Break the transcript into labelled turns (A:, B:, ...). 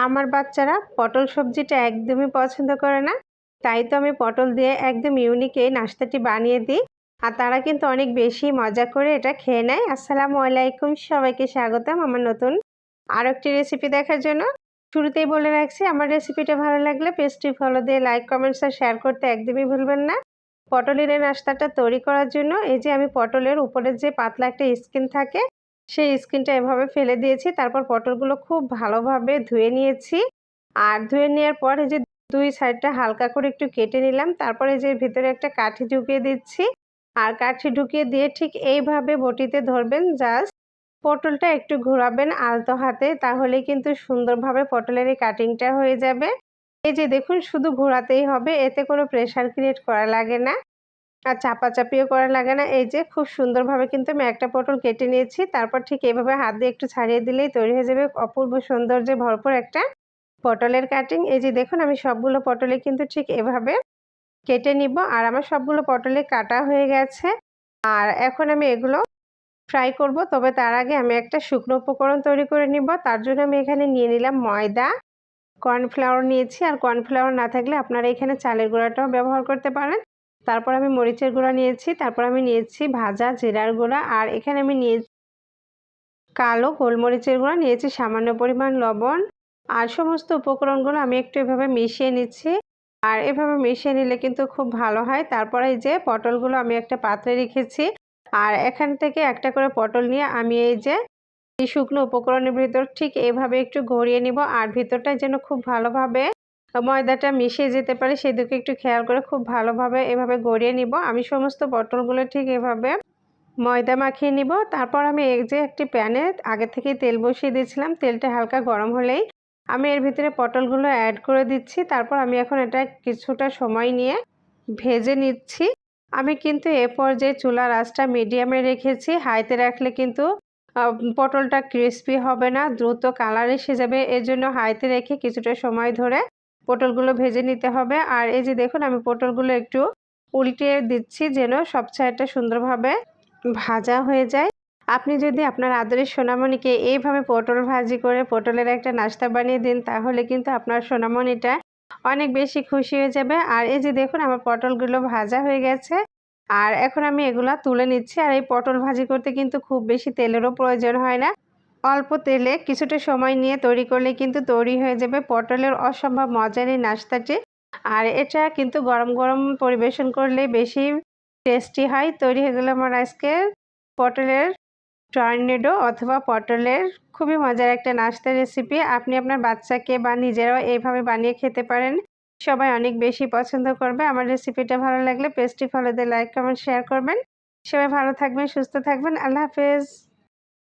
A: আমার বাচ্চারা পটল সবজিটা একদমই পছন্দ করে না। তাই তো আমি পটল দিয়ে একদম ইউনিক এই নাস্তাটি বানিয়ে দিই। আর তারা কিন্তু অনেক বেশি মজা করে এটা খেয়ে নেয়। আসসালামু আলাইকুম, সবাইকে স্বাগতম আমার নতুন আরও একটি রেসিপি দেখার জন্য। শুরুতেই বলে রাখছি, আমার রেসিপিটা ভালো লাগলে পেজটি ফলো দিয়ে লাইক, কমেন্টস আর শেয়ার করতে একদমই ভুলবেন না। পটলের এই নাস্তাটা তৈরি করার জন্য এই যে আমি পটলের উপরের যে পাতলা একটা স্কিন থাকে, সেই স্কিনটা এভাবে ফেলে দিয়েছি। তারপর পটলগুলো খুব ভালোভাবে ধুয়ে নিয়েছি। আর ধুয়ে নেওয়ার পর এই যে দুই সাইডটা হালকা করে একটু কেটে নিলাম। তারপরে যে ভেতরে একটা কাঠি ঢুকিয়ে দিচ্ছি। আর কাঠি ঢুকিয়ে দিয়ে ঠিক এইভাবে বটিতে ধরবেন, জাস্ট পটলটা একটু ঘোরাবেন আলতো হাতে, তাহলেই কিন্তু সুন্দরভাবে পটলের এই কাটিংটা হয়ে যাবে। এই যে দেখুন, শুধু ঘোরাতেই হবে, এতে কোনো প্রেশার ক্রিয়েট করা লাগে না আর চাপাচাপিও করা লাগে না। এই যে খুব সুন্দরভাবে কিন্তু আমি একটা পটল কেটে নিয়েছি। তারপর ঠিক এভাবে হাত দিয়ে একটু ছাড়িয়ে দিলেই তৈরি হয়ে যাবে অপূর্ব সৌন্দর্যে ভরপুর একটা পটলের কাটিং। এই যে দেখুন, আমি সবগুলো পটলে কিন্তু ঠিক এভাবে কেটে নিব। আর আমার সবগুলো পটলে কাটা হয়ে গেছে। আর এখন আমি এগুলো ফ্রাই করব। তবে তার আগে আমি একটা শুকনো উপকরণ তৈরি করে নিব। তার জন্য আমি এখানে নিয়ে নিলাম ময়দা, কর্নফ্লাওয়ার নিয়েছি। আর কর্নফ্লাওয়ার না থাকলে আপনারা এখানে চালের গুঁড়াটাও ব্যবহার করতে পারেন। তারপর আমি মরিচের গুঁড়া নিয়েছি। তারপর আমি নিয়েছি ভাজা জিরার গুঁড়া। আর এখানে আমি নিয়েছি কালো গোলমরিচের গুঁড়া, নিয়েছি সামান্য পরিমাণ লবণ। আর সমস্ত উপকরণগুলো আমি একটু এভাবে মিশিয়ে নিচ্ছি। আর এভাবে মিশিয়ে নিলে কিন্তু খুব ভালো হয়। তারপরে এই যে পটলগুলো আমি একটা পাত্রে রেখেছি। আর এখান থেকে একটা করে পটল নিয়ে আমি এই যে শুকনো উপকরণের ভিতর ঠিক এভাবে একটু গড়িয়ে নিব। আর ভিতরটা যেন খুব ভালোভাবে ময়দাটা মিশিয়ে যেতে পারে সেদিকে একটু খেয়াল করে খুব ভালোভাবে এভাবে গড়িয়ে নিব। আমি সমস্ত পটলগুলো ঠিক এভাবে ময়দা মাখিয়ে নিব। তারপর আমি এই যে একটি প্যানে আগে থেকে তেল বসিয়ে দিয়েছিলাম। তেলটা হালকা গরম হলেই আমি এর ভিতরে পটলগুলো অ্যাড করে দিচ্ছি। তারপর আমি এখন এটা কিছুটা সময় নিয়ে ভেজে নিচ্ছি। আমি কিন্তু এ পর্যায়ে চুলার আঁচটা মিডিয়ামে রেখেছি। হাইতে রাখলে কিন্তু পটলটা ক্রিস্পি হবে না, দ্রুত কালার এসে যাবে। এর জন্য হাইতে রেখে কিছুটা সময় ধরে পটলগুলো ভেজে নিতে হবে। আর এই যে দেখুন, আমি পটলগুলো একটু উল্টিয়ে দিচ্ছি যেন সব সাইডটা সুন্দরভাবে ভাজা হয়ে যায়। আপনি যদি আপনার আদরের সোনামণিকে এইভাবে পটল ভাজি করে পটলের একটা নাস্তা বানিয়ে দিন, তাহলে কিন্তু আপনার সোনামণিটা অনেক বেশি খুশি হয়ে যাবে। আর এই যে দেখুন, আমার পটলগুলো ভাজা হয়ে গেছে। আর এখন আমি এগুলা তুলে নিচ্ছি। আর এই পটল ভাজি করতে কিন্তু খুব বেশি তেলেরও প্রয়োজন হয় না। অল্প তেলে কিছুটা সময় নিয়ে তৈরি করলে কিন্তু তৈরি হয়ে যাবে পটলের অসম্ভব মজার এই নাস্তাটি। আর এটা কিন্তু গরম গরম পরিবেশন করলে বেশি টেস্টি হয়। তৈরি হয়ে গেল আমার আজকের পটলের টর্নেডো অথবা পটলের খুবই মজার একটা নাস্তার রেসিপি। আপনি আপনার বাচ্চাকে বা নিজেরাও এইভাবে বানিয়ে খেতে পারেন। সবাই অনেক বেশি পছন্দ করবে। আমার রেসিপিটা ভালো লাগলে পেজটি ফলো দিয়ে লাইক, কমেন্ট, শেয়ার করবেন। সবাই ভালো থাকবেন, সুস্থ থাকবেন। আল্লাহ হাফেজ।